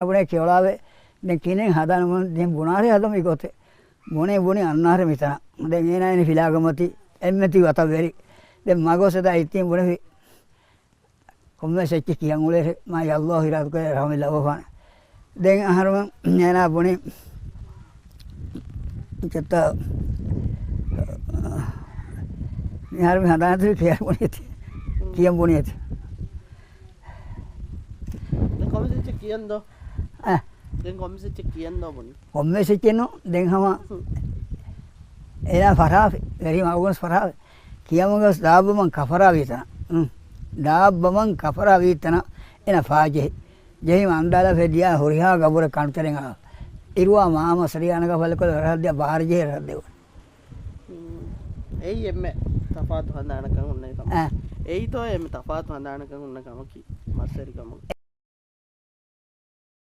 අපේ කෙවලාවේ දැන් කෙනෙක් හදාන මොන දැන් බුණාරේ හදම ඉකොතේ මොනේ අන්නාර මෙතන දැන් ඒ නෑනේ ෆිලාගමති එම්මති වත වෙරි දැන් මගොසද ඉතින් බුණේ කොම්මසෙච්ච කියන් උලේ මා යල්ලාහ් හිරාත් කේ රහමල්ලාහ් වෆාන දැන් අහරම නෑනා බුණේ චත්ත යාර මේ හදාන තු කියන් බුණේ දැන් කොම්මසෙච්ච කියන්දෝ දැන් කොම්මසෙච්ච කියන්දෝ බුණේ කොම්මසෙච්චනෝ දැන් හම එලා ෆරාෆි ගරි මගොස් ෆරාෆි කියමගස් දාබමන් කෆරා වේතන දාබමන් කෆරා වේතන එන ෆාජේ ජෙහිම අන්දාලා ෆෙදියා හොරිහා ගබර කන්තරෙන් ආ ඉරුවා මාම සරියානක ෆලකල රහද්‍ය බාරජේ රද්දේ එයි එම්මේ තපාත් හඳානකම් උන්නේ කම එයි තෝ එම්මේ තපාත් හඳානකම් උන්න කම කි මස්සරි කම